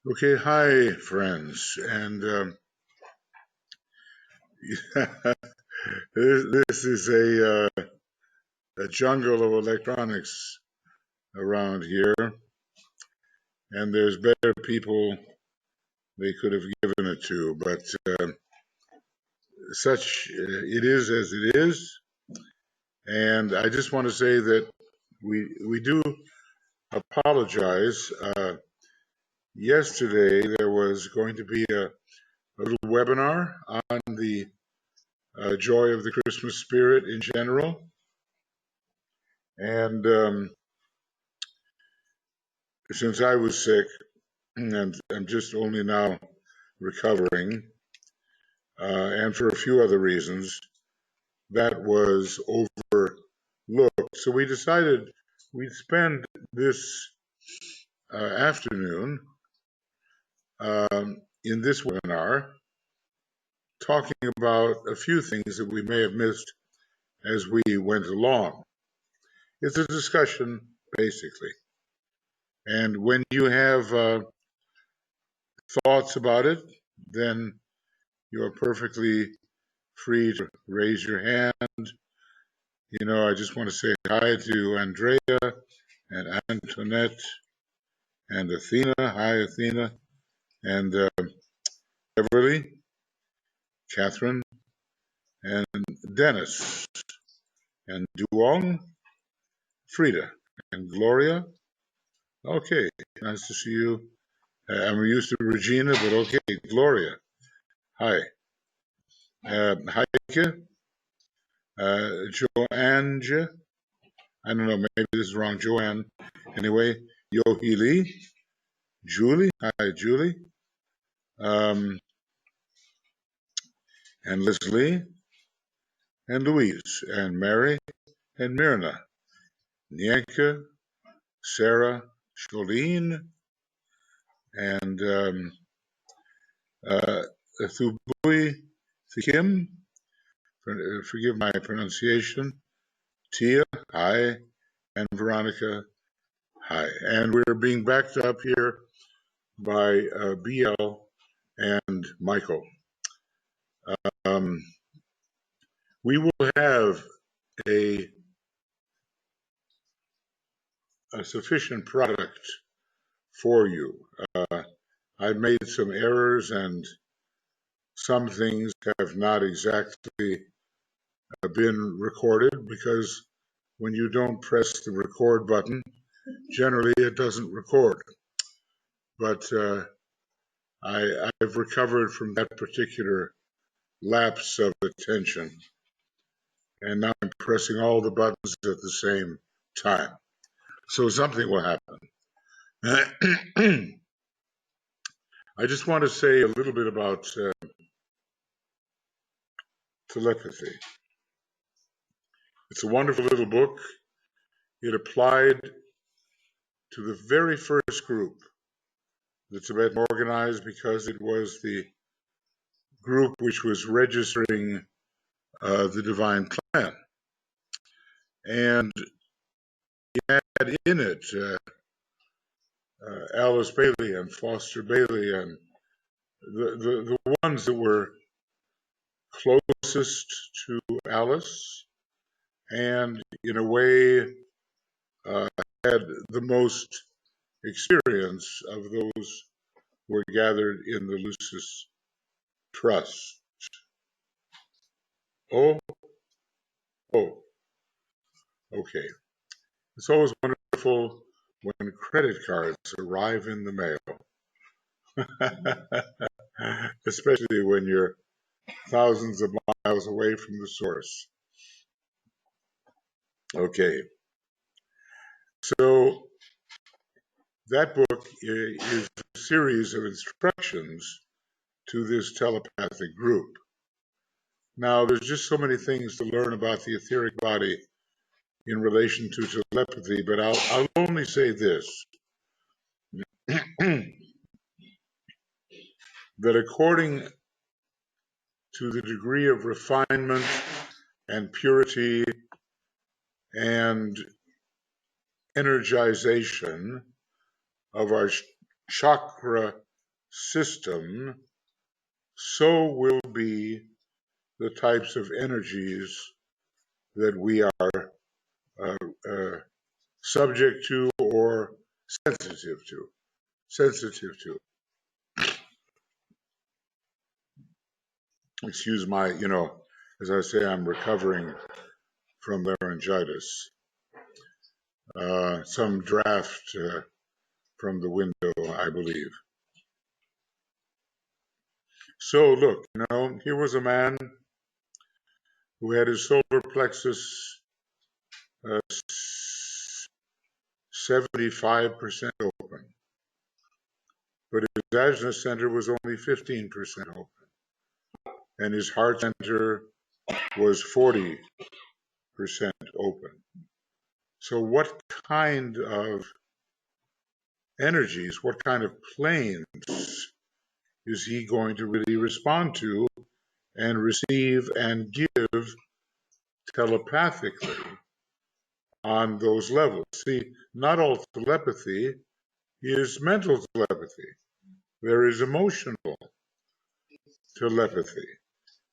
Okay, hi, friends. And this is a jungle of electronics around here, and there's better people they could have given it to, but such it is as it is. And I just want to say that we do apologize. Yesterday there was going to be a little webinar on the joy of the Christmas spirit in general. And since I was sick and I'm just only now recovering, and for a few other reasons, that was overlooked. So we decided we'd spend this afternoon in this webinar talking about a few things that we may have missed as we went along. It's a discussion, basically. And when you have thoughts about it, then you are perfectly free to raise your hand. You know, I just want to say hi to Andrea and Antoinette and Athena. Hi, Athena. And Beverly, Catherine, and Dennis, and Duong, Frida, and Gloria. Okay, nice to see you. I'm used to Regina, but okay, Gloria. Hi. Heike, Joanne, I don't know, maybe this is wrong, Joanne. Anyway, Yohi Lee, Julie, hi, Julie, and Leslie, and Louise, and Mary, and Myrna, Nyanka, Sarah, Jolene, and Thubui Thikim, forgive my pronunciation, Tia, hi, and Veronica, hi. And we're being backed up here by BL and Michael. We will have a sufficient product for you. I've made some errors and some things have not exactly been recorded because when you don't press the record button, generally it doesn't record. But I've recovered from that particular lapse of attention. And now I'm pressing all the buttons at the same time. So something will happen. I just want to say a little bit about telepathy. It's a wonderful little book. It applied to the very first group the Tibetan organized because it was the group which was registering the divine plan. And it had in it Alice Bailey and Foster Bailey and the ones that were closest to Alice and in a way had the most experience of those who were gathered in the Lucis Trust. Oh, okay. It's always wonderful when credit cards arrive in the mail, especially when you're thousands of miles away from the source. Okay, so that book is a series of instructions to this telepathic group. Now, there's just so many things to learn about the etheric body in relation to telepathy, but I'll only say this, that according to the degree of refinement and purity and energization of our chakra system, so will be the types of energies that we are uh, uh, subject to or sensitive to. Sensitive to. Excuse my, as I say, I'm recovering from laryngitis. Some draft from the window, I believe. So look, here was a man who had his solar plexus 75% open, but his ajna center was only 15% open, and his heart center was 40% open. So what kind of energies, what kind of planes is he going to really respond to and receive and give telepathically on those levels? See, not all telepathy is mental telepathy. There is emotional telepathy.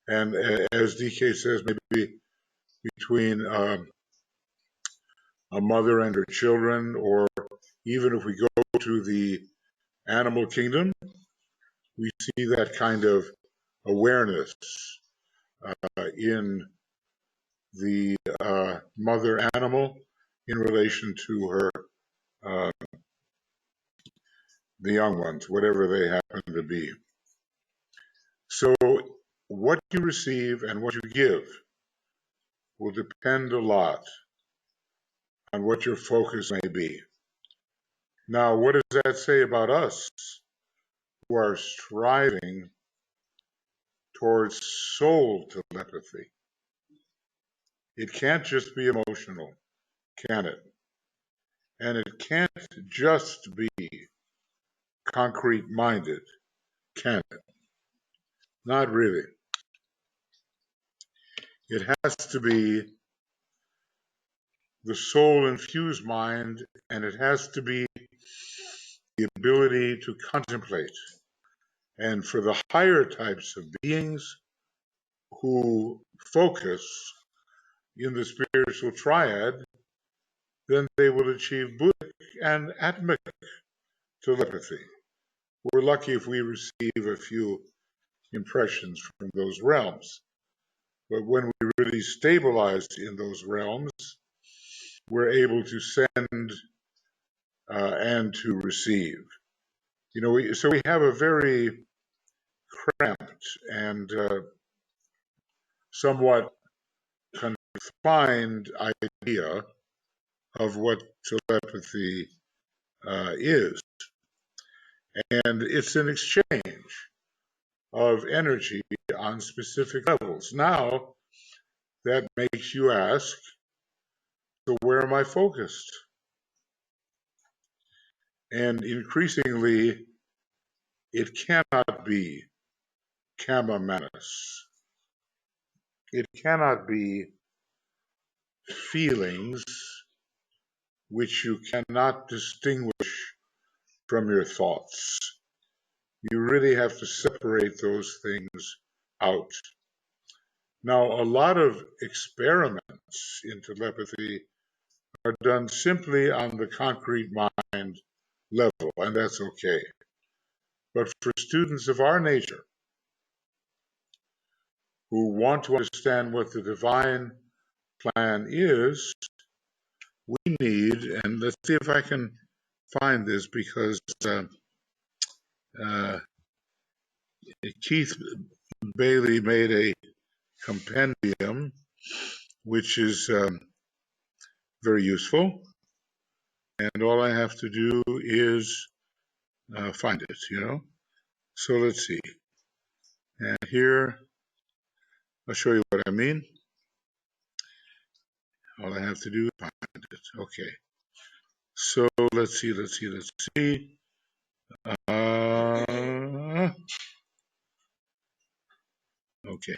And as DK says, maybe between a mother and her children, or even if we go to the animal kingdom, we see that kind of awareness in the mother animal in relation to her, uh, the young ones, whatever they happen to be. So what you receive and what you give will depend a lot on what your focus may be. Now, what does that say about us who are striving towards soul telepathy? It can't just be emotional, can it? And it can't just be concrete minded, can it? Not really. It has to be the soul infused mind, and it has to be the ability to contemplate. And for the higher types of beings who focus in the spiritual triad, then they will achieve Buddhic and Atmic telepathy. We're lucky if we receive a few impressions from those realms. But when we really stabilize in those realms, we're able to send and to receive. So we have a very cramped and somewhat confined idea of what telepathy is. And it's an exchange of energy on specific levels. Now, that makes you ask, so where am I focused? And increasingly, it cannot be kama manas. It cannot be feelings which you cannot distinguish from your thoughts. You really have to separate those things out. Now, a lot of experiments in telepathy are done simply on the concrete mind level, and that's okay. But for students of our nature who want to understand what the divine plan is, we need, and let's see if I can find this, because Keith Bailey made a compendium which is very useful, and all I have to do is find it, So let's see. And here, I'll show you what I mean. All I have to do is find it. Okay. So let's see. Okay.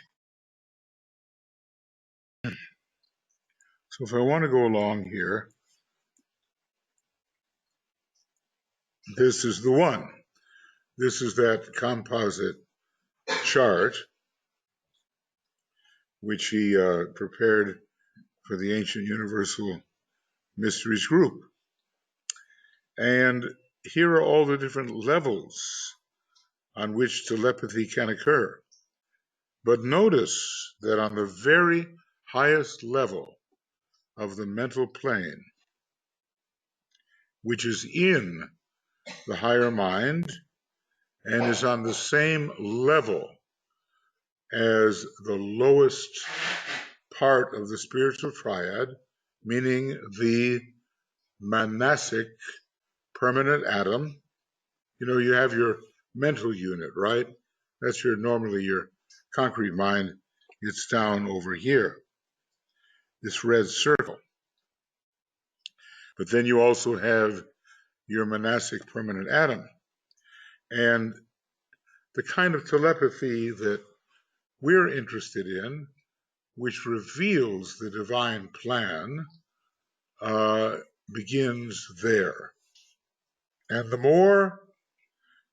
So if I want to go along here, this is the one. This is that composite chart which he prepared for the Ancient Universal Mysteries group. And here are all the different levels on which telepathy can occur. But notice that on the very highest level of the mental plane, which is in the higher mind and is on the same level as the lowest part of the spiritual triad, meaning the manasic permanent atom. You know, you have your mental unit, right? That's normally your concrete mind. It's down over here, this red circle. But then you also have your manasic permanent atom. And the kind of telepathy that we're interested in, which reveals the divine plan, begins there. And the more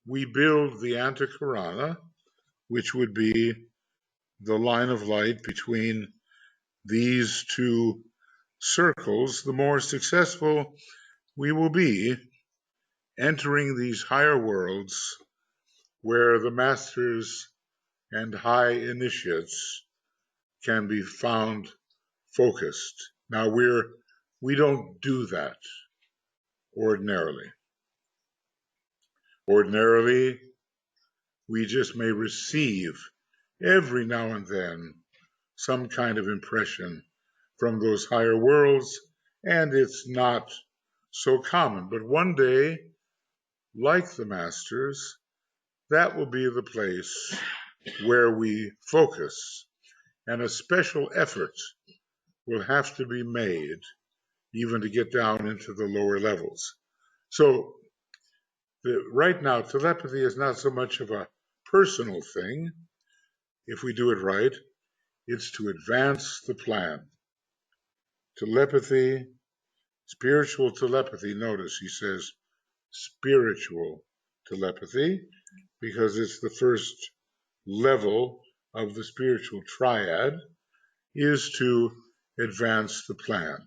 we build the antakarana, which would be the line of light between these two circles, the more successful we will be entering these higher worlds where the masters and high initiates can be found focused. Now, we don't do that ordinarily. Ordinarily, we just may receive every now and then some kind of impression from those higher worlds, and it's not so common. But one day, like the masters, that will be the place where we focus, and a special effort will have to be made even to get down into the lower levels. So right now, telepathy is not so much of a personal thing. If we do it right, it's to advance the plan. Telepathy, spiritual telepathy, notice he says spiritual telepathy, because it's the first level of the spiritual triad, is to advance the plan.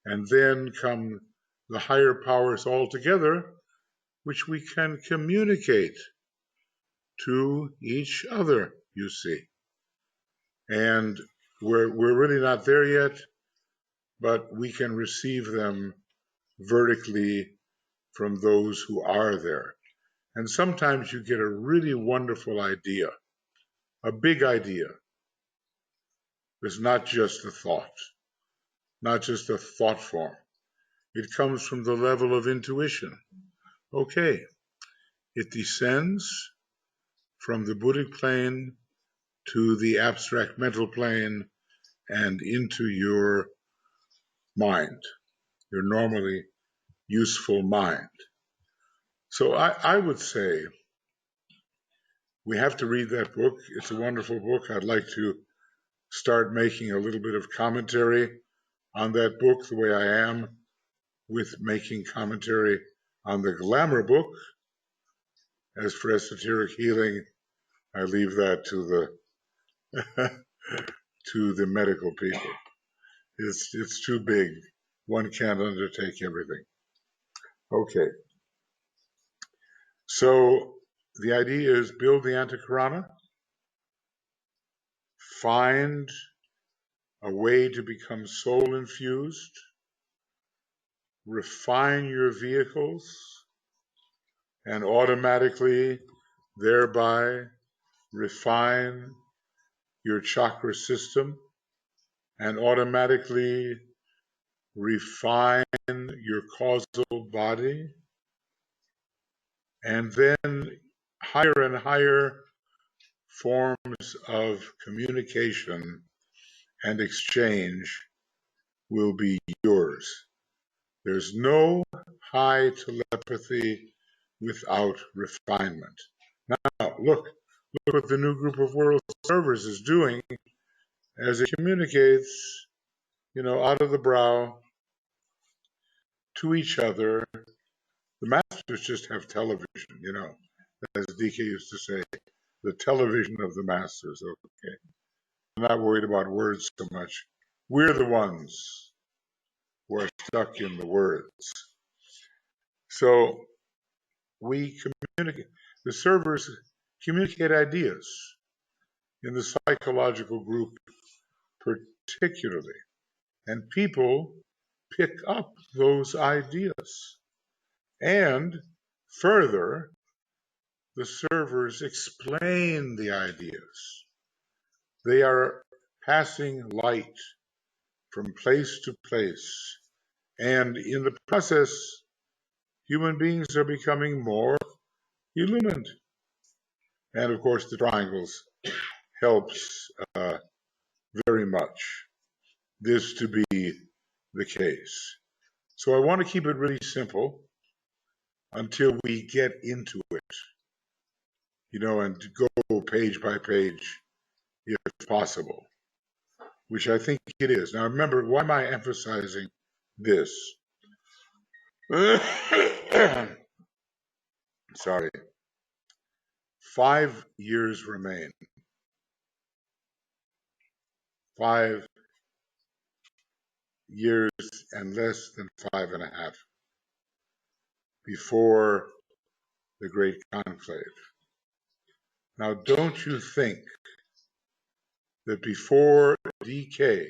And then come the higher powers altogether, which we can communicate to each other, you see. And we're really not there yet, but we can receive them vertically from those who are there. And sometimes you get a really wonderful idea, a big idea. It's not just a thought, not just a thought form. It comes from the level of intuition. Okay, it descends from the Buddhic plane to the abstract mental plane and into your mind, your normally useful mind. So I would say we have to read that book. It's a wonderful book. I'd like to start making a little bit of commentary on that book the way I am with making commentary on the glamour book. As for esoteric healing, I leave that to the medical people. It's too big. One can't undertake everything. Okay. So the idea is build the antakarana, find a way to become soul infused, refine your vehicles, and automatically thereby refine your chakra system and automatically refine your causal body, and then higher and higher forms of communication and exchange will be yours. There's no high telepathy without refinement. Now, look what the new group of world servers is doing as it communicates, out of the brow to each other. The masters just have television, as DK used to say, the television of the masters. Okay, I'm not worried about words so much. We're the ones who are stuck in the words. So we communicate. The servers communicate ideas in the psychological group, particularly, and people pick up those ideas. And further, the servers explain the ideas. They are passing light from place to place. And in the process, human beings are becoming more illumined. And of course, the triangles helps very much this to be the case. So I want to keep it really simple until we get into it, and go page by page if possible, which I think it is. Now remember, why am I emphasizing this? Sorry. 5 years remain. 5 years and less than 5.5 before the Great Conclave. Now, don't you think that before DK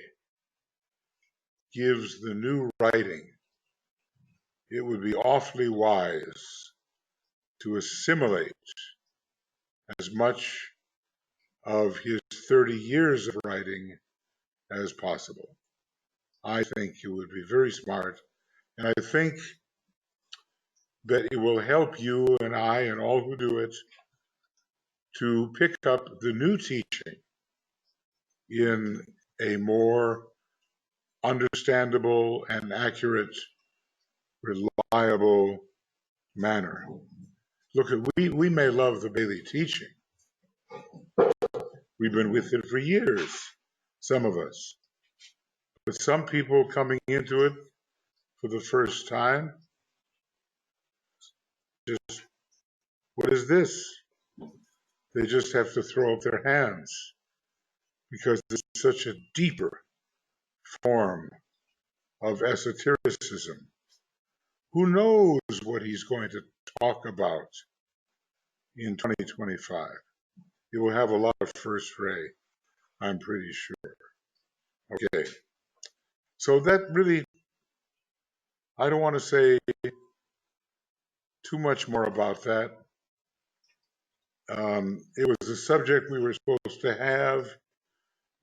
gives the new writing, it would be awfully wise to assimilate as much of his 30 years of writing as possible? I think it would be very smart, and I think that it will help you and I and all who do it to pick up the new teaching in a more understandable and accurate, reliable manner. Look, we may love the Bailey teaching. We've been with it for years, some of us. But some people coming into it for the first time, just, what is this? They just have to throw up their hands because it's such a deeper form of esotericism. Who knows what he's going to talk about in 2025? It will have a lot of first ray, I'm pretty sure. Okay. So that really, I don't want to say too much more about that. It was a subject we were supposed to have.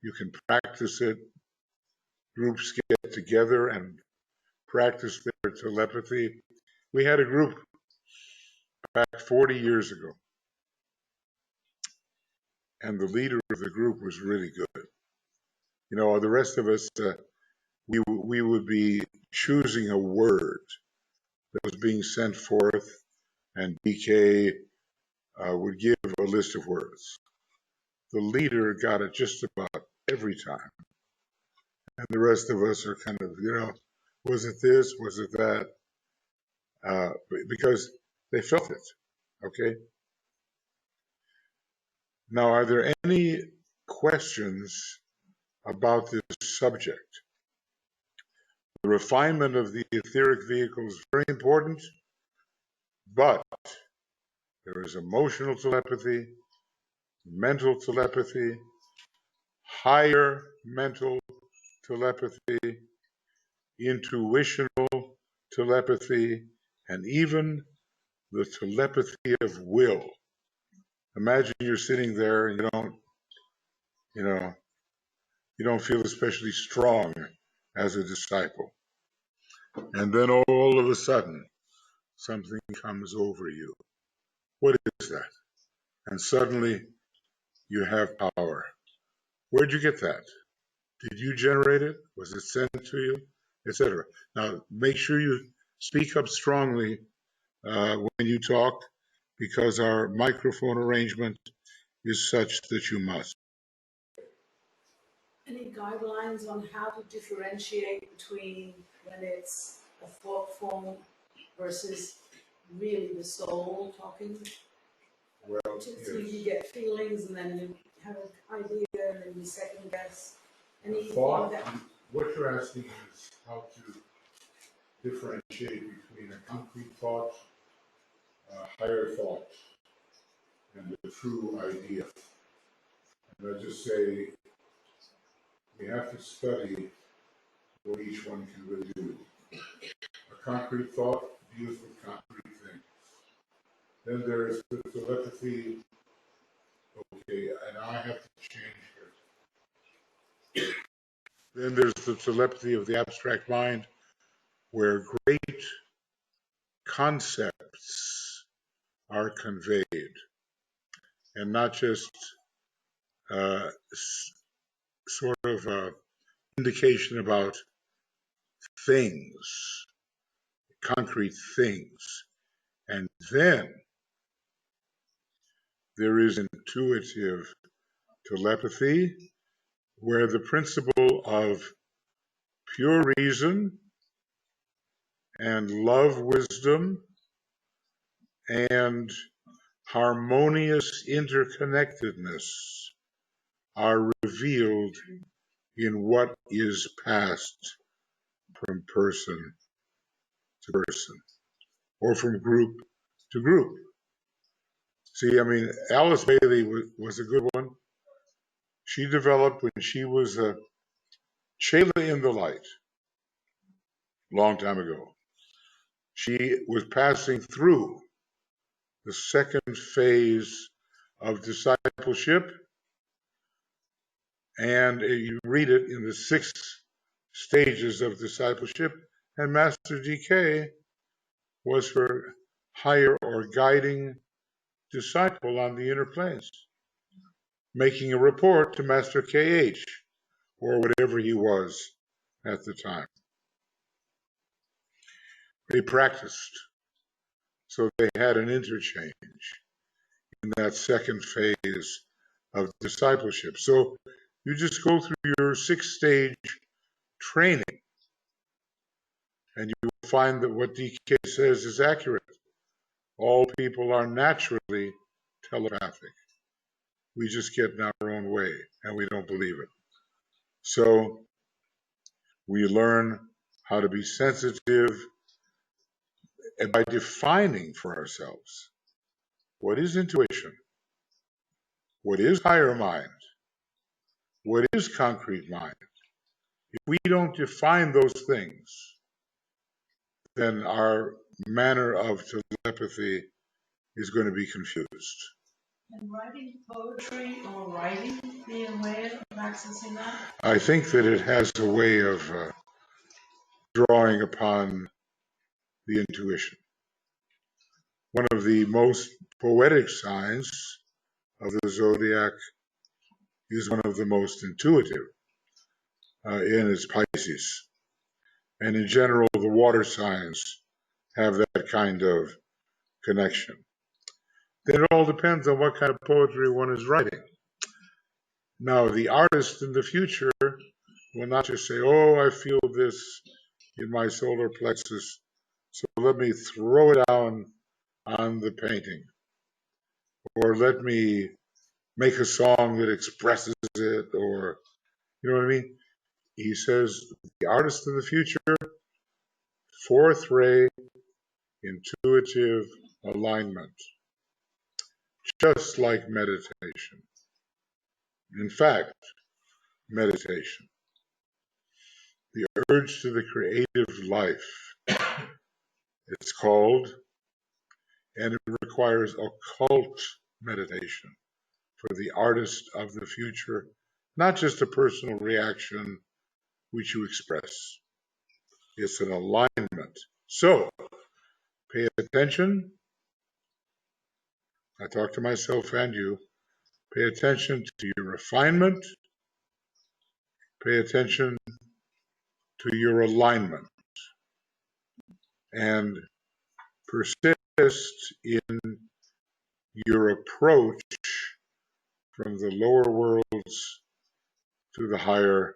You can practice it. Groups get together and practice their telepathy. We had a group back 40 years ago, and the leader of the group was really good. The rest of us, we would be choosing a word that was being sent forth, and DK would give a list of words. The leader got it just about every time. And the rest of us are kind of, was it this? Was it that? Because they felt it. Okay. Now, are there any questions about this subject? The refinement of the etheric vehicle is very important, but there is emotional telepathy, mental telepathy, higher mental telepathy, intuitional telepathy, and even the telepathy of will. Imagine you're sitting there and you don't feel especially strong as a disciple. And then all of a sudden, something comes over you. What is that? And suddenly you have power. Where'd you get that? Did you generate it? Was it sent to you? Etc. Now, make sure you speak up strongly when you talk, because our microphone arrangement is such that you must. Any guidelines on how to differentiate between when it's a thought form versus really the soul talking? Well, So yes. you get feelings, and then you have an idea, and then you second guess. Anything Thought, that what you're asking is how to differentiate between a concrete thought, a higher thought, and a true idea. And I just say we have to study what each one can really do. A concrete thought deals with concrete things. Then there's the telepathy. Okay, and I have to change it. Then there's the telepathy of the abstract mind, where great concepts are conveyed, and not just uh, sort of indication about things, concrete things. And then there is intuitive telepathy, where the principle of pure reason and love wisdom and harmonious interconnectedness are revealed in what is passed from person to person or from group to group. See, I mean, Alice Bailey was a good one. She developed when she was a Shayla in the Light, long time ago. She was passing through the second phase of discipleship, and you read it in the 6 stages of discipleship, and Master DK was her higher or guiding disciple on the inner planes, making a report to Master KH, or whatever he was at the time. They practiced, so they had an interchange in that second phase of discipleship. So you just go through your 6-stage training, and you will find that what DK says is accurate. All people are naturally telepathic. We just get in our own way, and we don't believe it. So we learn how to be sensitive by defining for ourselves what is intuition, what is higher mind, what is concrete mind. If we don't define those things, then our manner of telepathy is going to be confused. and writing poetry or writing be a way of accessing that? I think that it has a way of drawing upon the intuition. One of the most poetic signs of the zodiac is one of the most intuitive, in its Pisces. And in general, the water signs have that kind of connection. Then it all depends on what kind of poetry one is writing. Now, the artist in the future will not just say, oh, I feel this in my solar plexus, so let me throw it down on the painting. Or let me make a song that expresses it, or, you know what I mean? He says, the artist of the future, fourth ray, intuitive alignment, just like meditation. In fact, meditation, the urge to the creative life, it's called, and it requires occult meditation for the artist of the future, not just a personal reaction which you express. It's an alignment. So, pay attention. I talk to myself and you. Pay attention to your refinement. Pay attention to your alignment. And persist in your approach from the lower worlds to the higher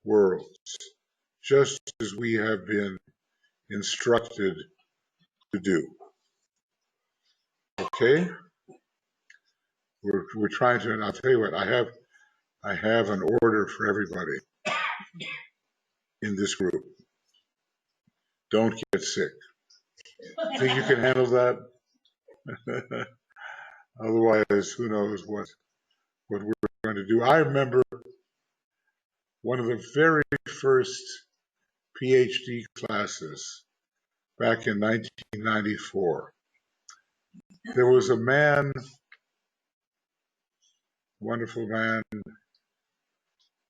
worlds, just as we have been instructed to do. Okay? we're trying to, and I'll tell you what, I have an order for everybody in this group. Don't get sick. Think you can handle that? Otherwise, who knows what we're going to do. I remember one of the very first PhD classes back in 1994. There was a man, wonderful man.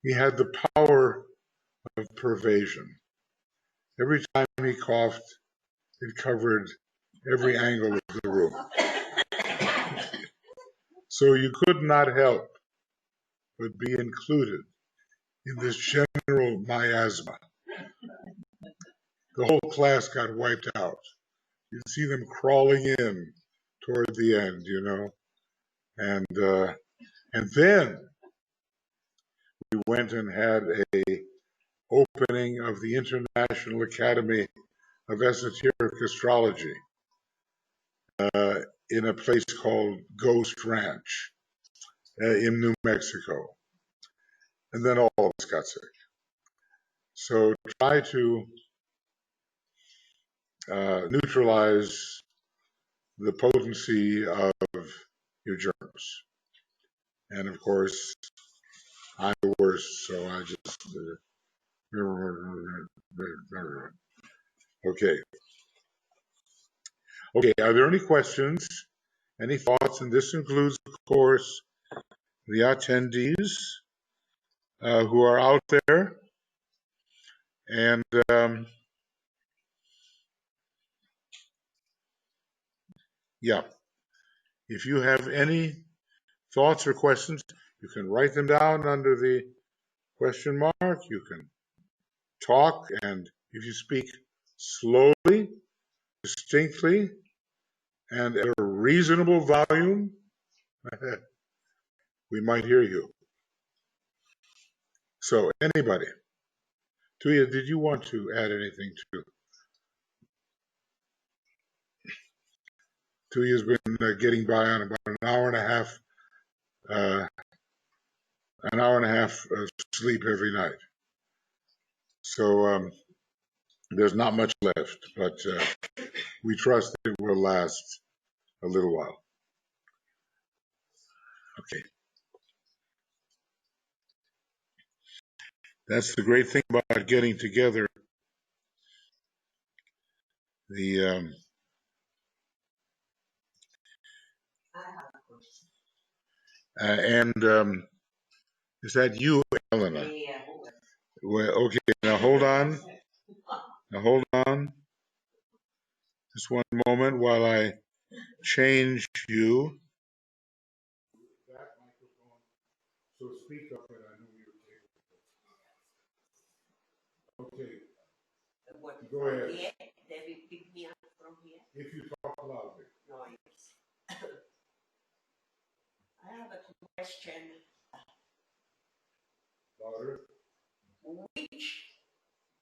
He had the power of pervasion. Every time he coughed, it covered every angle of the room. So you could not help but be included in this general miasma. The whole class got wiped out. You'd see them crawling in toward the end, you know. And then we went and had a opening of the International Academy of Esoteric Astrology in a place called Ghost Ranch in New Mexico. And then all of us got sick. So try to neutralize the potency of your germs. And of course, I'm the worst, so I just. Okay. Okay, are there any questions? Any thoughts? And this includes, of course, the attendees who are out there. And yeah, if you have any thoughts or questions, you can write them down under the question mark. You can talk, and if you speak slowly, distinctly, and at a reasonable volume, we might hear you. So, anybody? Tuya, did you want to add anything to? Tuya's been getting by on about an hour and a half sleep every night. So there's not much left, but we trust that it will last a little while. Okay. That's the great thing about getting together. The is that you, Elena? Yeah. Well, okay. Now hold on. Now hold on. Just one moment while I change you. That microphone. So speak up, and I know you're capable. Okay. Go ahead. Here, they will pick me up from here. If you talk loudly. Noise. I have a question. Louder. Which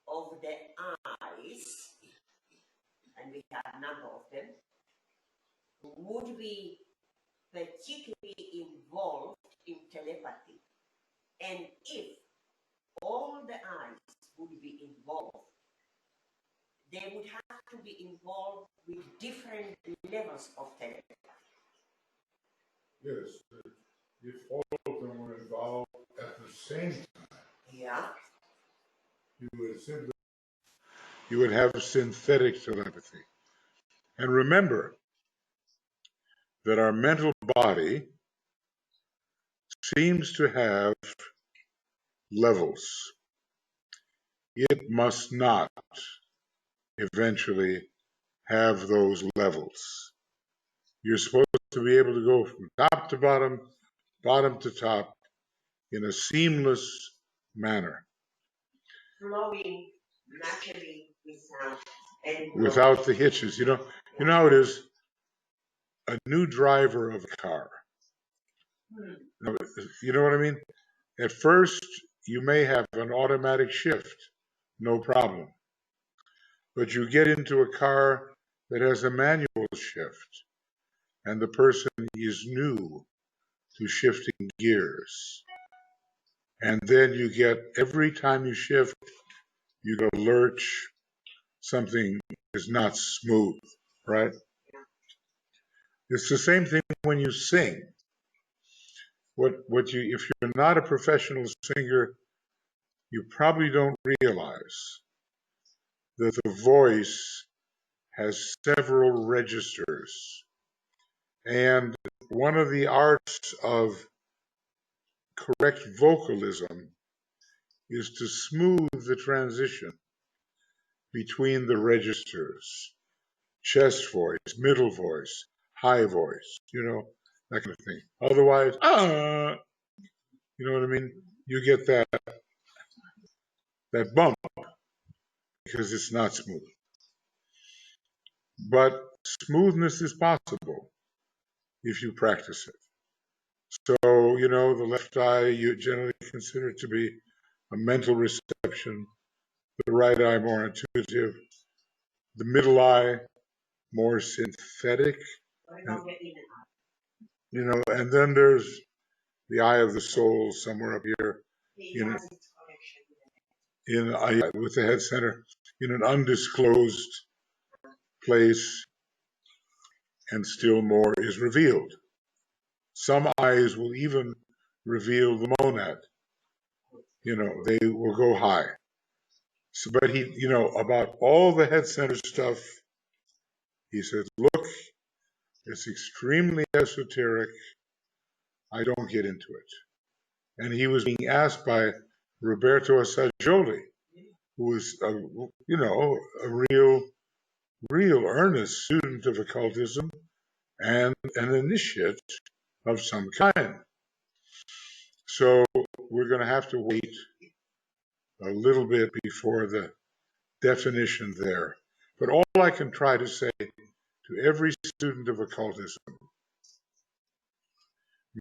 of the eyes, and we have a number of them, would be particularly involved in telepathy? And if all the eyes would be involved, they would have to be involved with different levels of telepathy. Yes, if all of them were involved at the same time, yeah, you would have synthetic telepathy. And remember that our mental body seems to have levels. It must not eventually have those levels. You're supposed to be able to go from top to bottom, bottom to top, in a seamless manner. Flowing naturally without the hitches. You know how it is. A new driver of a car. You know what I mean? At first, you may have an automatic shift, no problem. But you get into a car that has a manual shift, and the person is new to shifting gears. And then you get, every time you shift, you get a lurch, something is not smooth, right? It's the same thing when you sing. If you're not a professional singer, you probably don't realize that the voice has several registers. And one of the arts of correct vocalism is to smooth the transition between the registers. Chest voice, middle voice, high voice, that kind of thing. Otherwise, you know what I mean? You get that bump because it's not smooth. But smoothness is possible if you practice it. So, the left eye you generally consider to be a mental reception, the right eye more intuitive, the middle eye more synthetic, and then there's the eye of the soul somewhere up here, with the head center in an undisclosed place, and still more is revealed. Some eyes will even reveal the monad. They will go high. So, but he, about all the head center stuff, he said, look, it's extremely esoteric. I don't get into it. And he was being asked by Roberto Assagioli, who was, a real earnest student of occultism and an initiate of some kind. So we're going to have to wait a little bit before the definition there. But all I can try to say to every student of occultism,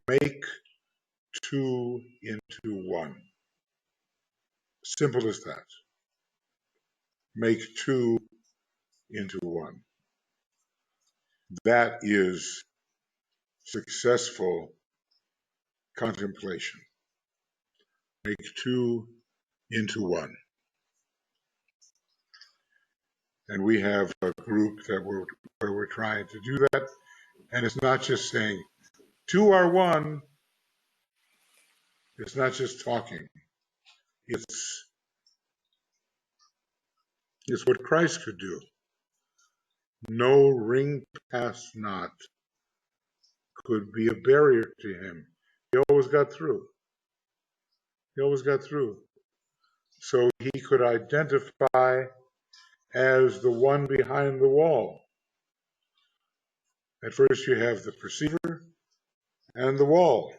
make two into one. Simple as that. Make two into one. That is successful contemplation. Make two into one. And we have a group where we're trying to do that. And it's not just saying, two are one. It's not just talking. It's what Christ could do. No ring pass not could be a barrier to him. He always got through. So he could identify as the one behind the wall. At first you have the perceiver and the wall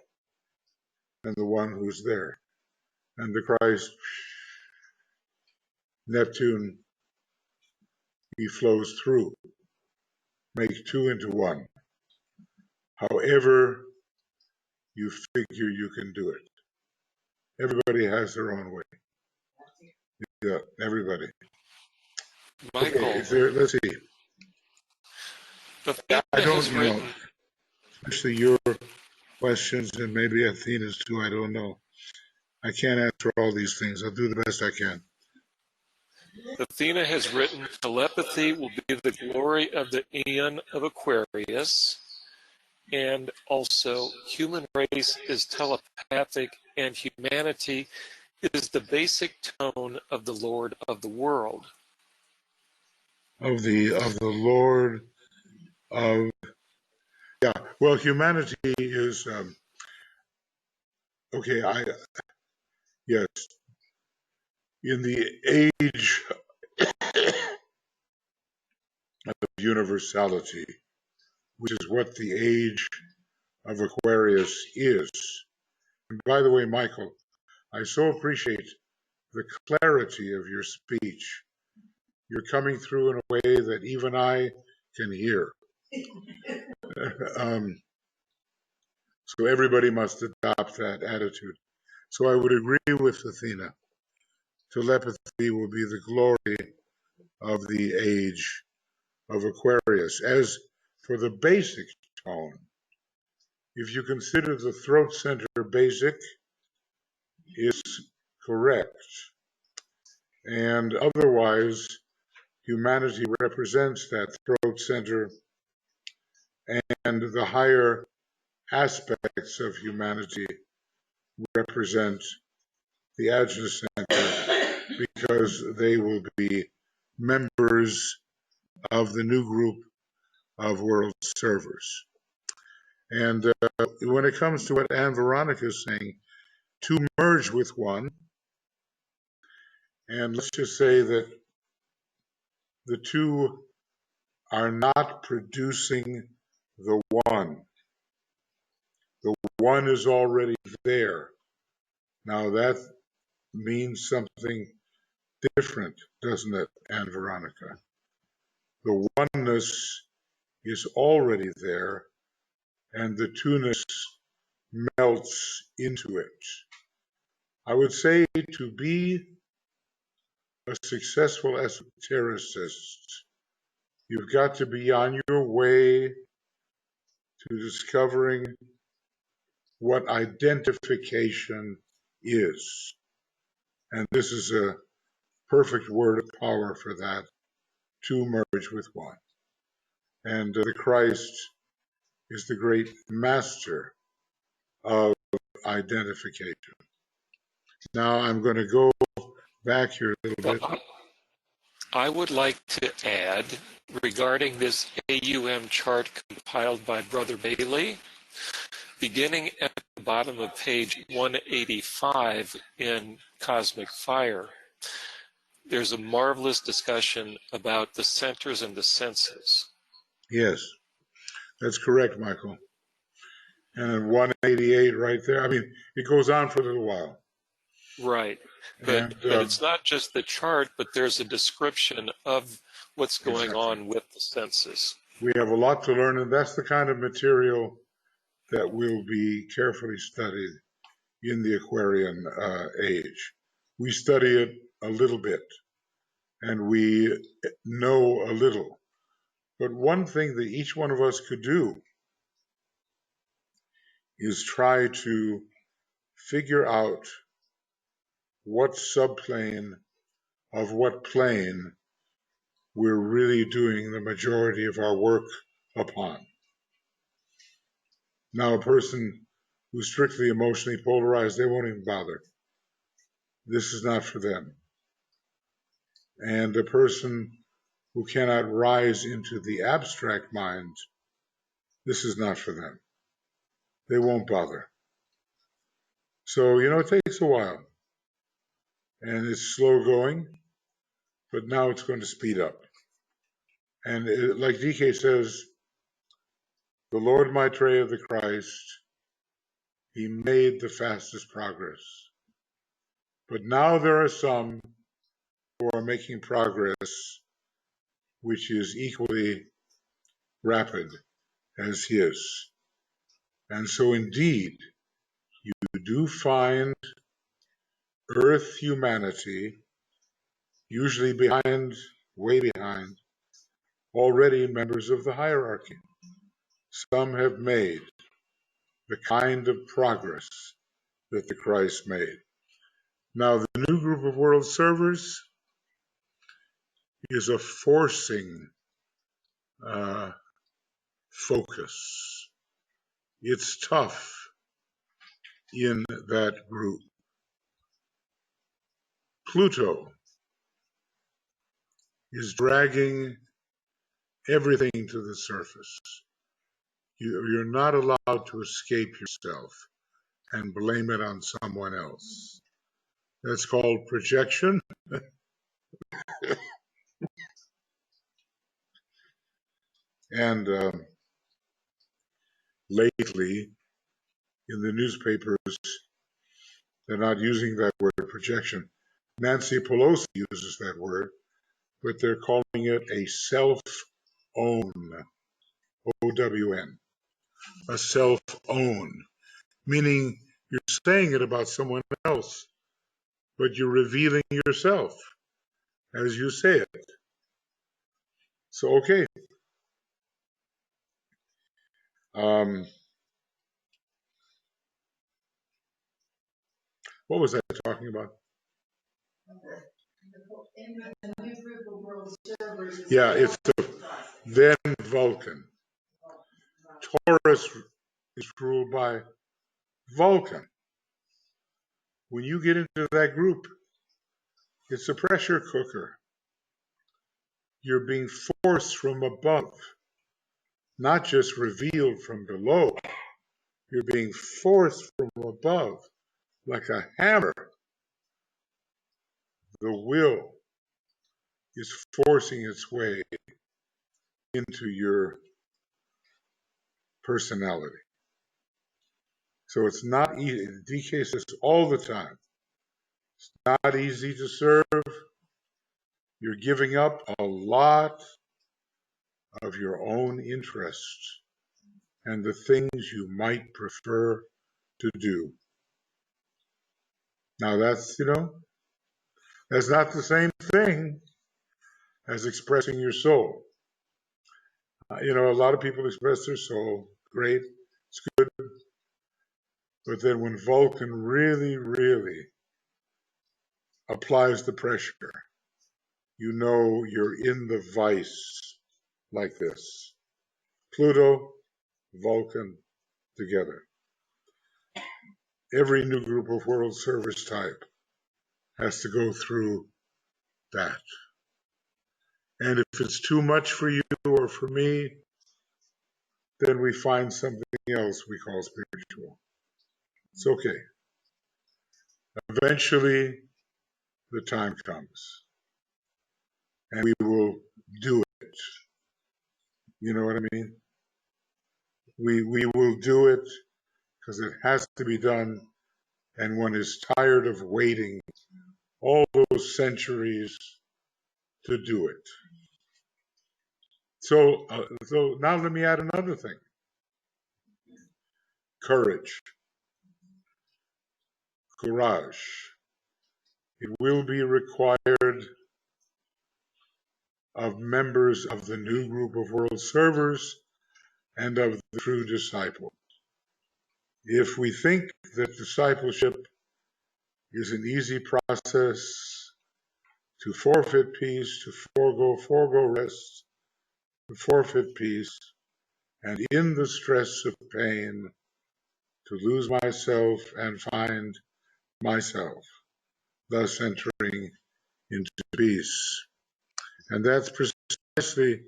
and the one who's there. And the Christ, Neptune, he flows through. Make two into one. However you figure you can do it. Everybody has their own way. Yeah, everybody. Michael, Okay, let's see. I don't know. Especially your questions and maybe Athena's too, I don't know. I can't answer all these things. I'll do the best I can. Athena has written, telepathy will be the glory of the Aeon of Aquarius, and also human race is telepathic, and humanity is the basic tone of the Lord of the world. Of the Lord of, yeah. Well, humanity is okay. Yes, in the age of universality, which is what the age of Aquarius is. And by the way, Michael, I so appreciate the clarity of your speech. You're coming through in a way that even I can hear. So everybody must adopt that attitude. So I would agree with Athena. Telepathy will be the glory of the age of Aquarius. As for the basic tone, If you consider the throat center basic, it's correct. And otherwise, humanity represents that throat center, and the higher aspects of humanity represent the adjunct center because they will be members of the new group of world servers. And when it comes to what Anne Veronica is saying, to merge with one, and let's just say that the two are not producing the one. The one is already there. Now that means something different, doesn't it, Anne Veronica? The oneness is already there, and the two-ness melts into it. I would say to be a successful esotericist, you've got to be on your way to discovering what identification is. And this is a perfect word of power for that, to merge with one. And the Christ is the great master of identification. Now I'm going to go back here a little bit. Well, I would like to add regarding this AUM chart compiled by Brother Bailey, beginning at the bottom of page 185 in Cosmic Fire, there's a marvelous discussion about the centers and the senses. Yes, that's correct, Michael. And in 188 right there, I mean, it goes on for a little while. Right. But it's not just the chart, but there's a description of what's going on with the senses. We have a lot to learn, and that's the kind of material that will be carefully studied in the Aquarian age. We study it a little bit, and we know a little. But one thing that each one of us could do is try to figure out what subplane of what plane we're really doing the majority of our work upon. Now, a person who's strictly emotionally polarized, they won't even bother. This is not for them. And a person who cannot rise into the abstract mind, this is not for them. They won't bother. So, it takes a while. And it's slow going, but now it's going to speed up. And like DK says, the Lord Maitreya, the Christ, he made the fastest progress. But now there are some who are making progress which is equally rapid as his. And so indeed, you do find Earth humanity, usually way behind, already members of the hierarchy. Some have made the kind of progress that the Christ made. Now, the new group of world servers is a forcing focus. It's tough in that group. Pluto is dragging everything to the surface. You're not allowed to escape yourself and blame it on someone else. That's called projection. And lately, in the newspapers, they're not using that word projection. Nancy Pelosi uses that word, but they're calling it a self-own, O-W-N, a self-own, meaning you're saying it about someone else, but you're revealing yourself as you say it. So, okay. What was I talking about? Yeah, it's then Vulcan. Taurus is ruled by Vulcan. When you get into that group, it's a pressure cooker. You're being forced from above, not just revealed from below. You're being forced from above like a hammer. The will is forcing its way into your personality. So it's not easy. DK says all the time, it's not easy to serve. You're giving up a lot of your own interests and the things you might prefer to do. Now that's not the same thing as expressing your soul. A lot of people express their soul. Great, it's good. But then when Vulcan really, really applies the pressure, you're in the vice like this. Pluto, Vulcan together. Every new group of world service type has to go through that. And if it's too much for you or for me, then we find something else we call spiritual. It's okay. Eventually, the time comes, and we will do it. You know what I mean? We will do it because it has to be done, and one is tired of waiting all those centuries to do it. So now let me add another thing. Courage. Courage. It will be required of members of the new group of world servers and of the true disciple. If we think that discipleship is an easy process to forfeit peace, to forego rest, to forfeit peace, and in the stress of pain, to lose myself and find myself, thus entering into peace. And that's precisely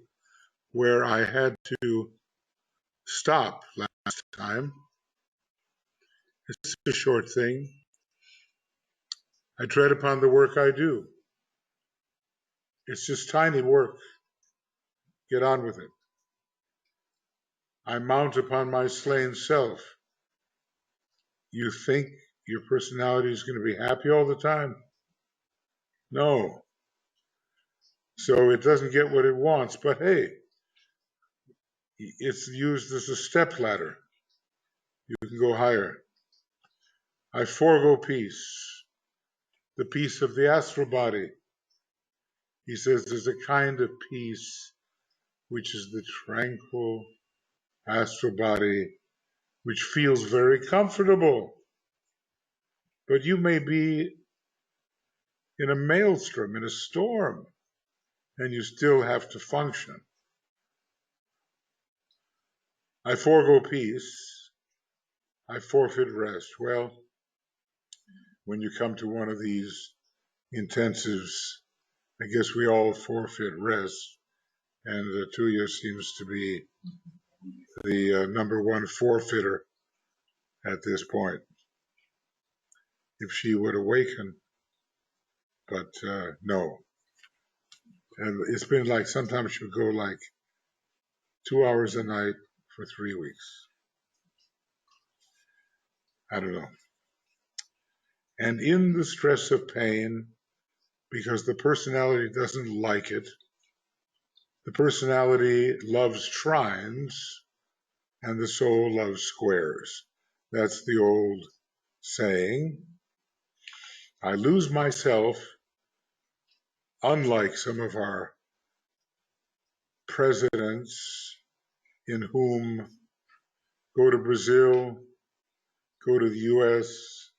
where I had to stop last time. It's a short thing. I tread upon the work I do. It's just tiny work. Get on with it. I mount upon my slain self. You think your personality is going to be happy all the time? No. So it doesn't get what it wants, but hey, it's used as a step ladder. You can go higher. I forego peace, the peace of the astral body. He says there's a kind of peace which is the tranquil astral body, which feels very comfortable. But you may be in a maelstrom, in a storm, and you still have to function. I forego peace. I forfeit rest. Well, when you come to one of these intensives, I guess we all forfeit rest, and Tuya seems to be the number one forfeiter at this point. If she would awaken, but no. And it's been like sometimes she'll go like 2 hours a night for 3 weeks. I don't know. And in the stress of pain, because the personality doesn't like it, the personality loves trines and the soul loves squares. That's the old saying. I lose myself, unlike some of our presidents in whom go to Brazil, go to the US,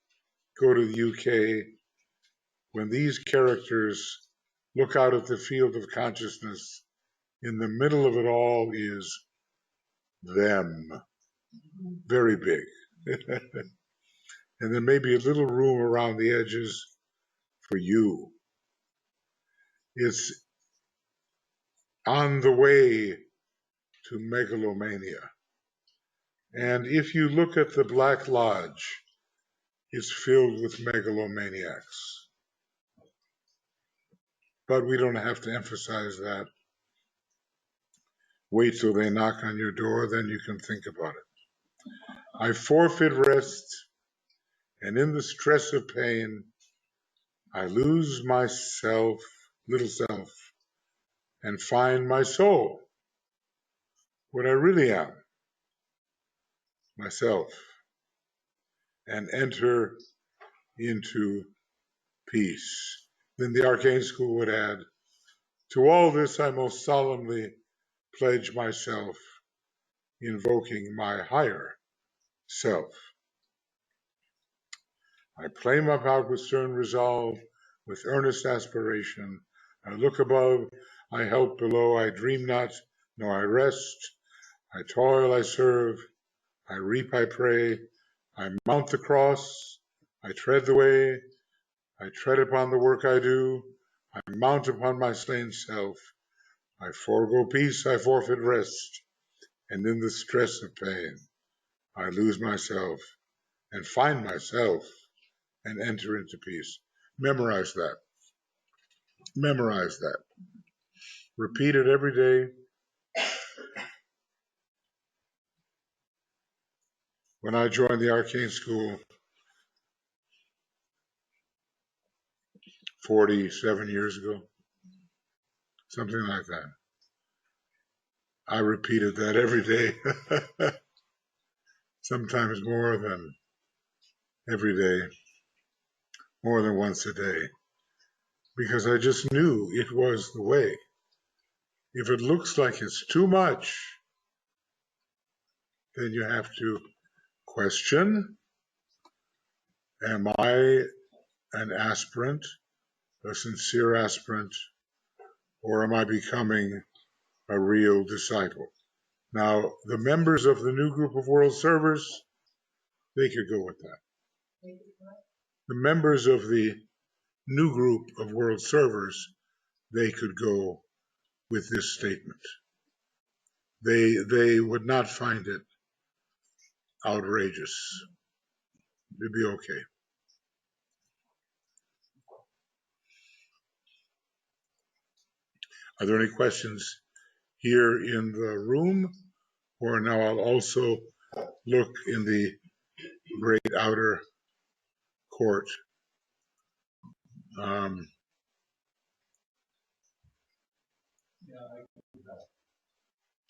go to the UK, when these characters look out at the field of consciousness, in the middle of it all is them, very big. And there may be a little room around the edges for you. It's on the way to megalomania. And if you look at the Black Lodge, it's filled with megalomaniacs. But we don't have to emphasize that. Wait till they knock on your door, then you can think about it. I forfeit rest, and in the stress of pain, I lose myself, little self, and find my soul, what I really am, myself, and enter into peace. Then the arcane school would add, to all this I most solemnly pledge myself, invoking my higher self. I play my part with stern resolve, with earnest aspiration. I look above, I help below, I dream not, nor I rest. I toil, I serve, I reap, I pray. I mount the cross, I tread the way, I tread upon the work I do. I mount upon my slain self. I forego peace, I forfeit rest, and in the stress of pain, I lose myself and find myself and enter into peace. Memorize that. Memorize that. Repeat it every day. When I joined the arcane school 47 years ago, something like that, I repeated that every day, sometimes more than every day, more than once a day, because I just knew it was the way. If it looks like it's too much, then you have to question, am I an aspirant, a sincere aspirant, or am I becoming a real disciple? Now, the members of the new group of world servers, they could go with that. The members of the new group of world servers, they could go with this statement. They would not find it outrageous. It'd be okay. Are there any questions here in the room? Or now I'll also look in the great outer court.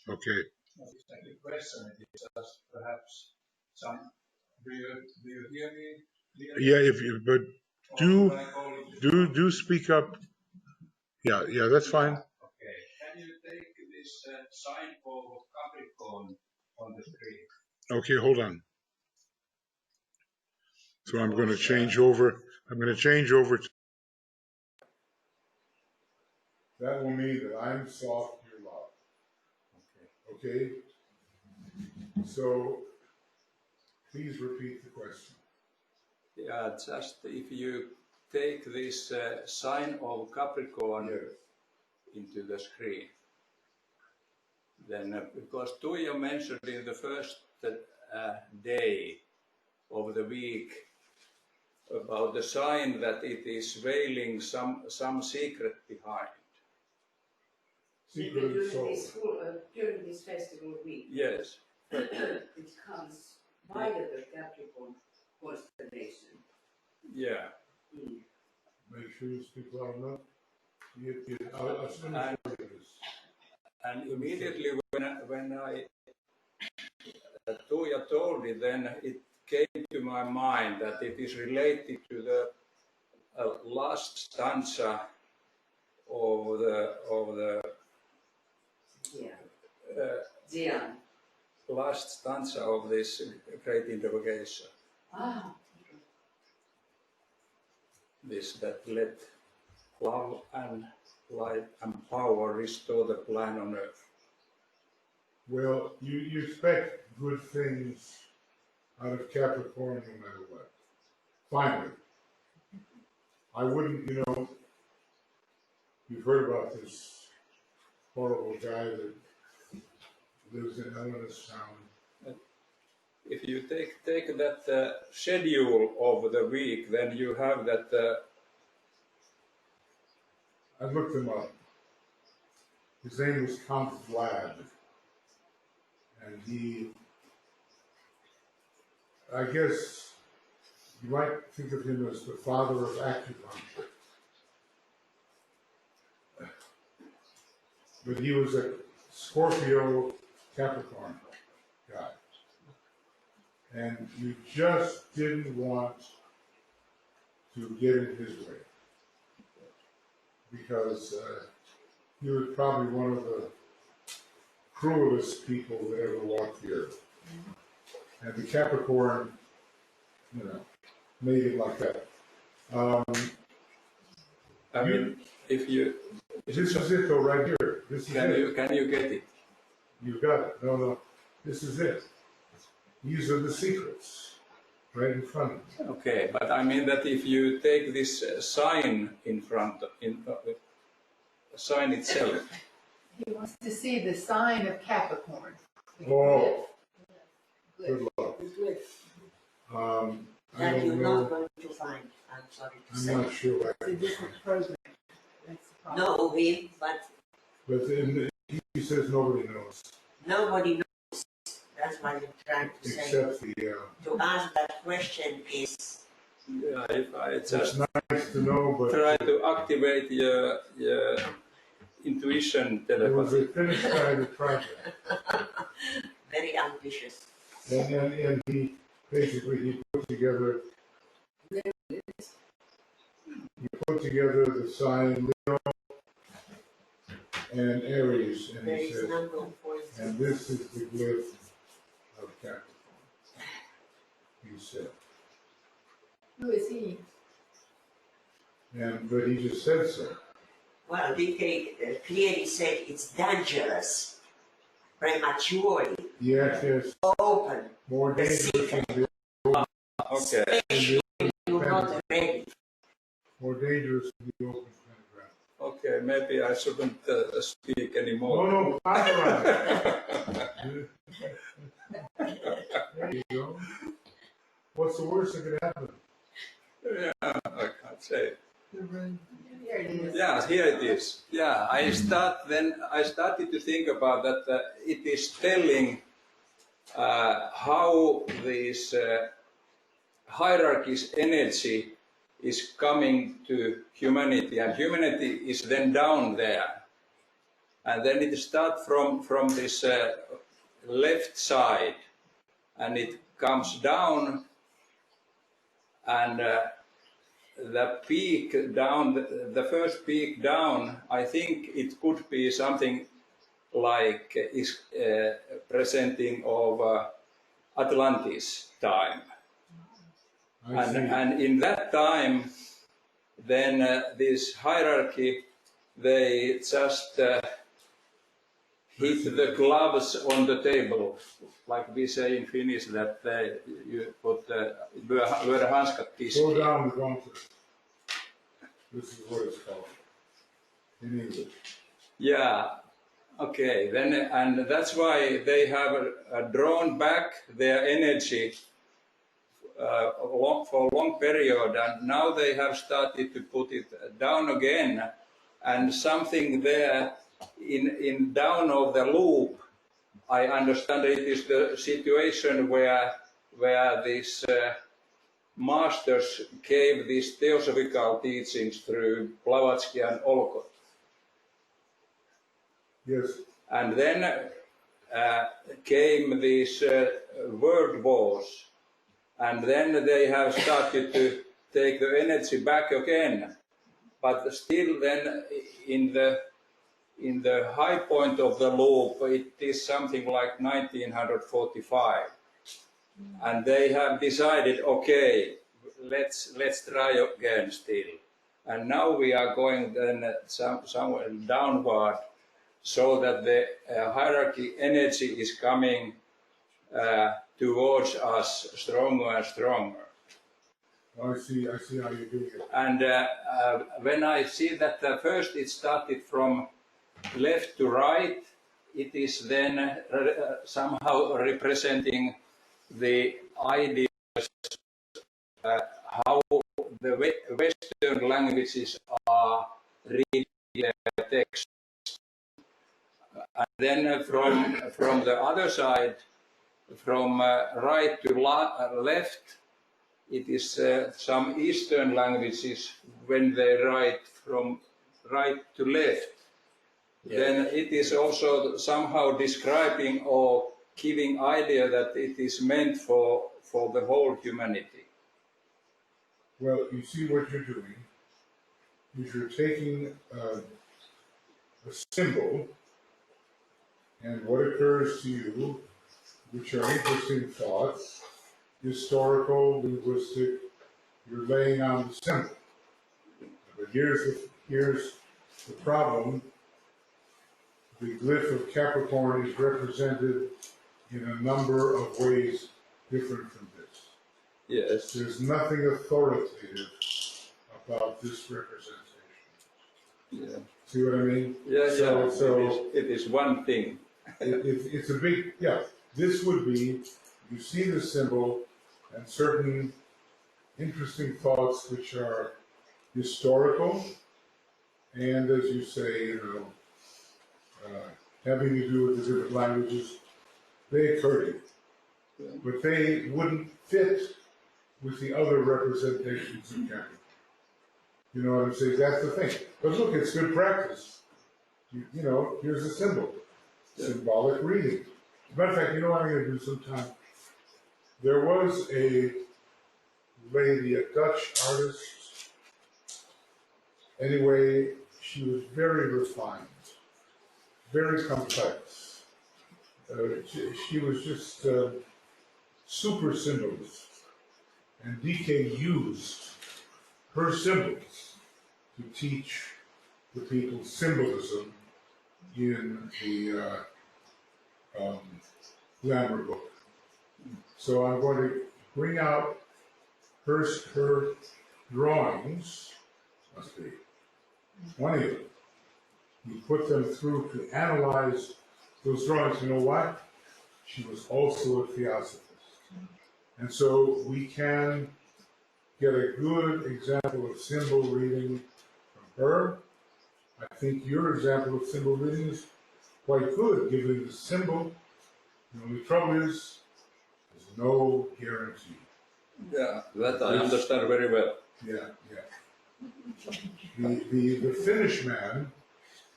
Okay. The question is perhaps some. Do you hear me clearly? Yeah, if you but do speak up. Yeah, that's fine. Okay. Can you take this sign of Capricorn on the screen? Okay, hold on. So I'm going to change over. I'm going to change over to. That will mean that I'm soft, you're loud. Okay. So please repeat the question. Yeah, just if you take this sign of Capricorn into the screen, then because Tuija mentioned in the first day of the week about the sign that it is veiling some secret behind. Secret of soul. During this festival week. Yes. It comes via the Capricorn constellation. Yeah. Make sure you speak loud enough. And immediately when I Tuija told it, then it came to my mind that it is related to the last stanza of the last stanza of this great interrogation. Ah. this that let love and light and power restore the plan on earth. Well, you expect good things out of Capricorn no matter what. Finally. I wouldn't, you've heard about this horrible guy that lives in Ellenstown. If you take that schedule of the week, then you have that. I looked him up. His name was Count Vlad. And I guess you might think of him as the father of acupuncture. But he was a Scorpio Capricorn guy. And you just didn't want to get in his way. Because he was probably one of the cruelest people that ever walked the earth. And the Capricorn, made it like that. I mean, if you. This is it though, right here. This is it. Can you get it? You got it. No. This is it. These are the secrets, right in front of you. Okay, but I mean that if you take this sign in front, sign itself. He wants to see the sign of Capricorn. Oh, Good. good luck. I That don't you're know. not going to find, I'm sorry to I'm say. not sure. It's a different program. That's the problem. Know him, but But he says nobody knows, nobody knows. That's what I'm trying to say. except the. To ask that question is, Yeah, if I It's just nice to know, but try to activate your intuition there was telepathy. a Finnish guy that tried that. very ambitious. And he basically put together the sign Leo and Aries, and There he is said, number for and this is the glyph of Capricorn. He said, Who is he? but he just said so. Well, they clearly said it's dangerous, prematurely, Yes, open, more dangerous than the Okay. especially when you're not ready. more dangerous than the open pentagram. Okay, maybe I shouldn't speak anymore. No, pentagram. There you go. What's the worst that could happen? Yeah, I can't say. Here it is. Yeah, here it is. Yeah, I started to think about that. It is telling how this hierarchy's energy is coming to humanity, and humanity is then down there, and then it starts from this left side, and it comes down, and the peak down, the first peak down, I think it could be something like is presenting of Atlantis time. I see. And in that time, then this hierarchy, they just hit the gloves on the table, like we say in Finnish, that you put lyödä hanskat Go tiskiin. down the gauntlet. This is what it's called in English. Yeah, okay, then, and that's why they have drawn back their energy for a long period, and now they have started to put it down again, and something there in down of the loop, I understand it is the situation where these masters gave these theosophical teachings through Blavatsky and Olcott. Yes. And then came these world wars, and then they have started to take the energy back again. But still, then in the high point of the loop, it is something like 1945, and they have decided, okay, let's try again still. And now we are going then somewhere downward, so that the hierarchy energy is coming towards us stronger and stronger. I see how you're doing it. And when I see that first it started from left to right, it is then somehow representing the ideas how the Western languages are reading their text. And then from the other side, from right to left, it is some Eastern languages when they write from right to left. Yeah. Then it is also somehow describing or giving idea that it is meant for the whole humanity. Well, you see what you're doing is you're taking a symbol, and what occurs to you, which are interesting thoughts, historical, linguistic, you're laying on the symbol. But here's the problem. The glyph of Capricorn is represented in a number of ways different from this. Yes. There's nothing authoritative about this representation. Yeah. See what I mean? Yeah, so it is one thing. It's a big, yeah. This would be, you see the symbol and certain interesting thoughts which are historical and, as you say, having to do with the different languages, they occur to you. Yeah. But they wouldn't fit with the other representations of Capricorn. You know what I'm saying? That's the thing. But look, it's good practice. You know, here's a symbol. Yeah. Symbolic reading. As a matter of fact, you know what I'm going to do sometime? There was a lady, a Dutch artist. Anyway, she was very refined, very complex. She was just super symbolist. And DK used her symbols to teach the people symbolism in the grammar book. So I'm going to bring out first her drawings, must be 20 of them. We put them through to analyze those drawings. You know what? She was also a theosophist. And so we can get a good example of symbol reading from her. I think your example of symbol reading is quite good, given the symbol. The only trouble is, there's no guarantee. Yeah, that I understand very well. Yeah. The Finnish man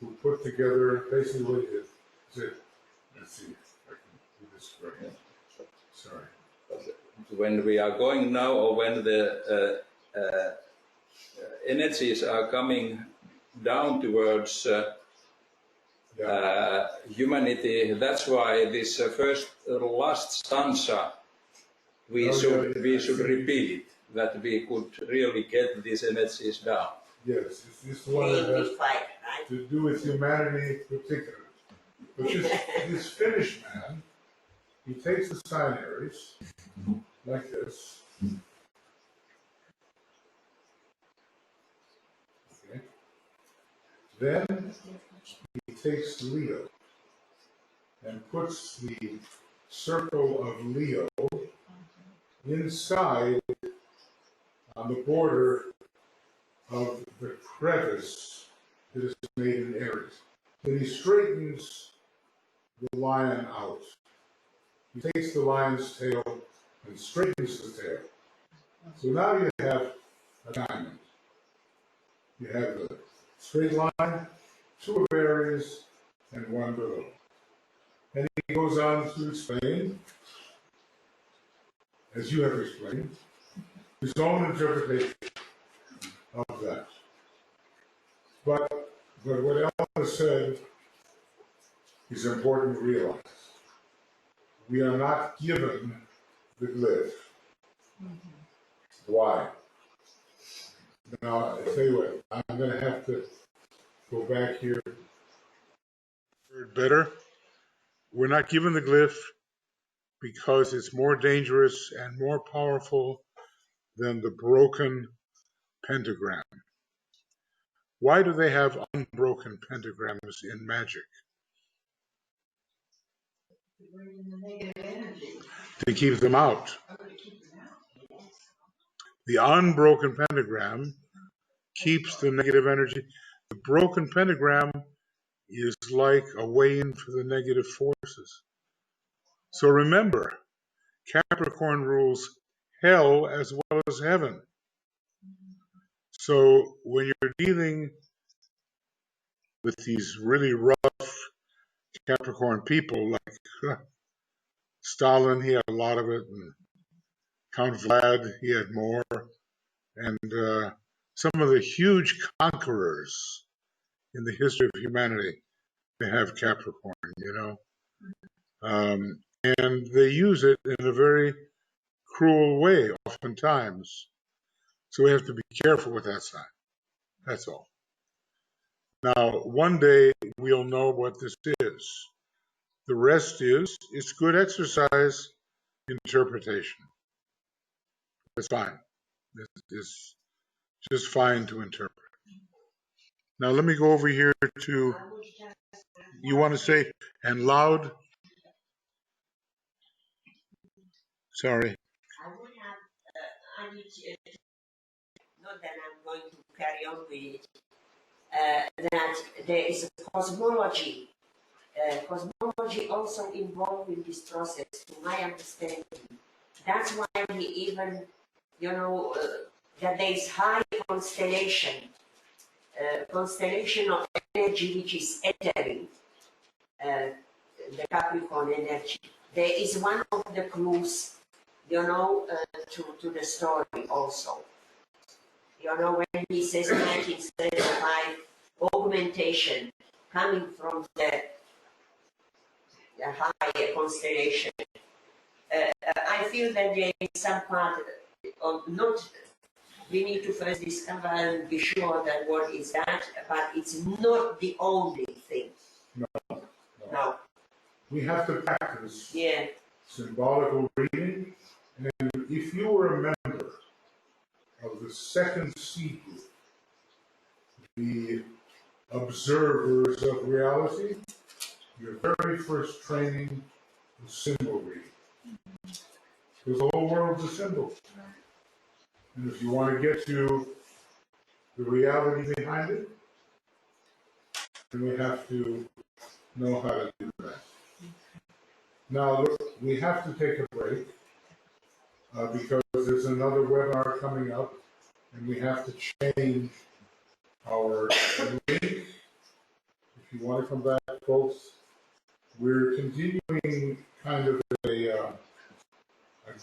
who put together basically what he did. Let's see if I can do this correctly. Sorry. When we are going now, or when the energies are coming down towards humanity, that's why this last stanza we should repeat, that we could really get these energies down. Yes, this one that has to do with humanity in particular. But this Finnish man, he takes the signaries like this. Okay. Then he takes Leo and puts the circle of Leo inside on the border of the crevice that is made in Aries. Then he straightens the lion out. He takes the lion's tail and straightens the tail. So now you have a diamond. You have the straight line, two of Aries, and one below. And he goes on to explain, as you have explained, his own interpretation of that. But what Ella said is important to realize. We are not given the glyph. Why? Now, I tell you what, I'm going to have to go back here. Better. We're not given the glyph because it's more dangerous and more powerful than the broken pentagram. Why do they have unbroken pentagrams in magic? To bring in the negative energy. To keep them out. Oh, to keep them out. Yes. The unbroken pentagram keeps the negative energy. The broken pentagram is like a way in for the negative forces. So remember, Capricorn rules hell as well as heaven. So when you're dealing with these really rough Capricorn people like Stalin, he had a lot of it, and Count Vlad, he had more, and some of the huge conquerors in the history of humanity, they have Capricorn, you know. And they use it in a very cruel way oftentimes. So we have to be careful with that sign. That's all. Now, one day we'll know what this is. The rest is, it's good exercise interpretation. It's fine. It's just fine to interpret. Now let me go over here to, you want to say, and loud? Sorry. I would have, I need to, not that I'm going to carry on with it, that there is a cosmology. Cosmology also involved in this process, to my understanding. That's why we even, that there is high constellation of energy which is entering the Capricorn energy. There is one of the clues, to the story also. When he says 1975, augmentation coming from the higher constellation. I feel that there is some part of not, we need to first discover and be sure that what is that, but it's not the only thing. No. We have to practice Yeah. symbolical reading, and if you were a member of the second C group, the observers of reality, your very first training was symbol reading. Because the whole world's a symbol. And if you want to get to the reality behind it, then we have to know how to do that. Now, look, we have to take a break because there's another webinar coming up, and we have to change our link. If you want to come back, folks, we're continuing kind of a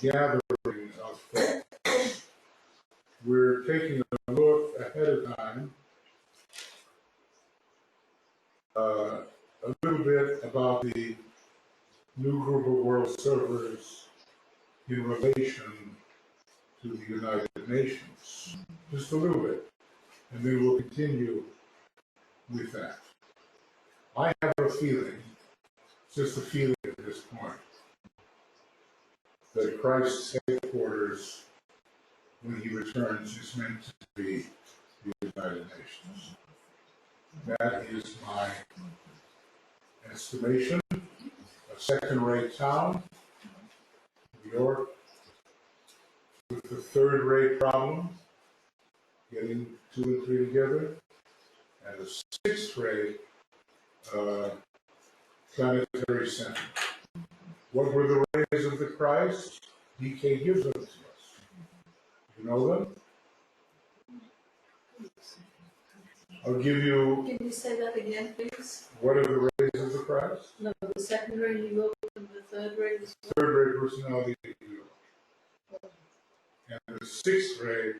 gathering of thought. We're taking a look ahead of time, a little bit about the new group of world servers in relation to the United Nations. Just a little bit. And then we'll continue with that. I have a feeling, just a feeling at this point, that Christ's headquarters, when he returns, is meant to be the United Nations. That is my estimation. A second-rate town, New York, with the third-rate problem, getting 2 and 3 together, and a sixth-rate planetary center. What were the rays of the Christ? DK gives them to us. You know them? I'll give you. Can you say that again, please? What are the rays of the Christ? No, the second ray you go and the third ray is what? Third ray personality of you. And the sixth ray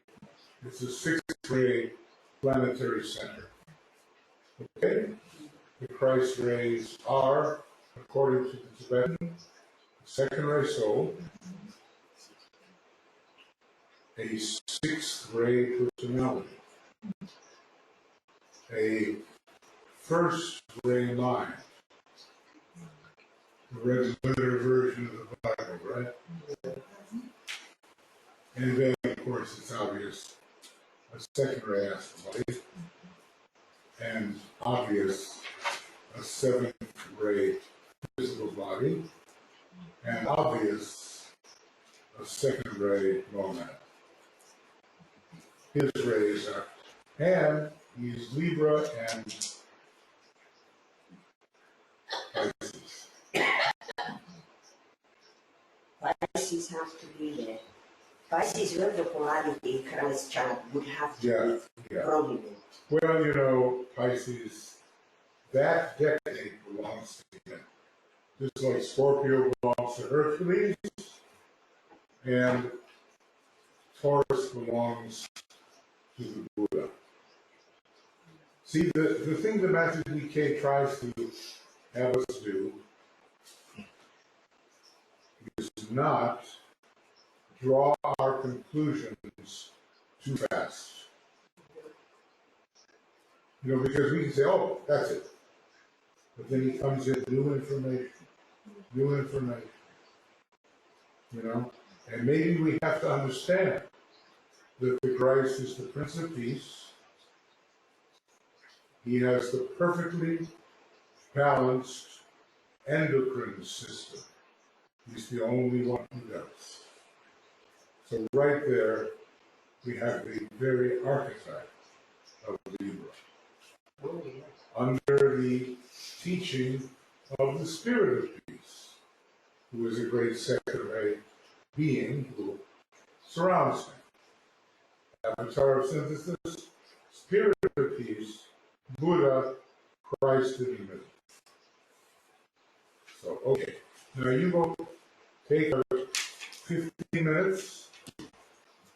is the sixth ray planetary center. Okay? The Christ rays are, according to the Tibetan, the second ray soul, a sixth ray personality, a first ray mind, the red letter version of the Bible, right? And then, of course, it's obvious, a second ray astral body, and obvious, a seventh ray physical body, and obvious, a second ray monad. His rays are, and he's Libra and Pisces. Pisces have to be there. Pisces, where the polarity Christ chart would have to be prominent. Well, you know, Pisces, that decade belongs to him. Just like Scorpio belongs to Hercules, and Taurus belongs to the Buddha. See, the thing that Matthew DK tries to have us do is not draw our conclusions too fast. You know, because we can say, oh, that's it. But then he comes in, new information, you know? And maybe we have to understand that the Christ is the Prince of Peace. He has the perfectly balanced endocrine system. He's the only one who does. So right there, we have the very archetype of Libra. Under the teaching of the Spirit of Peace, who is a great secondary being who surrounds him. Avatar of synthesis, Spirit of Peace, Buddha, Christ in the middle. So, okay. Now you will take 15 minutes,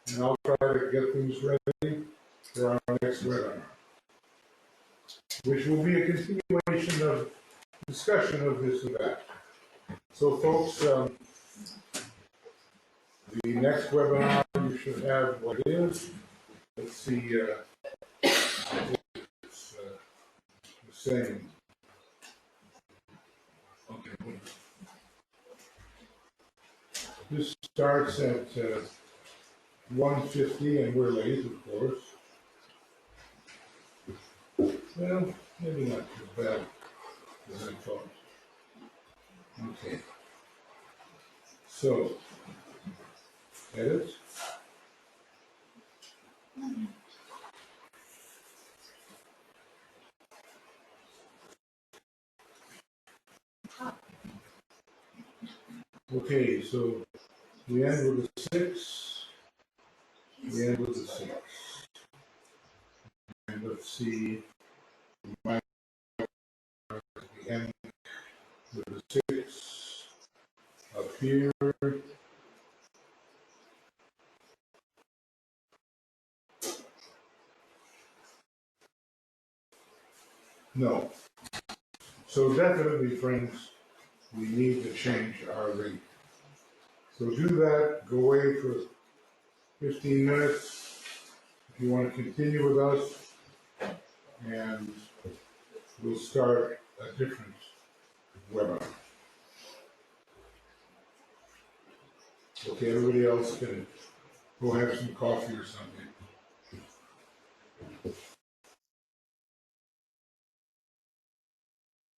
and I'll try to get things ready for our next webinar, which will be a continuation of discussion of this or that. So, folks, the next webinar you should have what is. Let's see, it's the same. Okay. This starts at 1:50, and we're late, of course. Well, maybe not too bad as I thought. Okay. So, edit. Okay, so we end with a 6. We end with a 6. And let's see. We end with a 6 up here. No. So definitely, friends, we need to change our rate. So do that. Go away for 15 minutes if you want to continue with us, and we'll start a different webinar. Okay, everybody else can go have some coffee or something.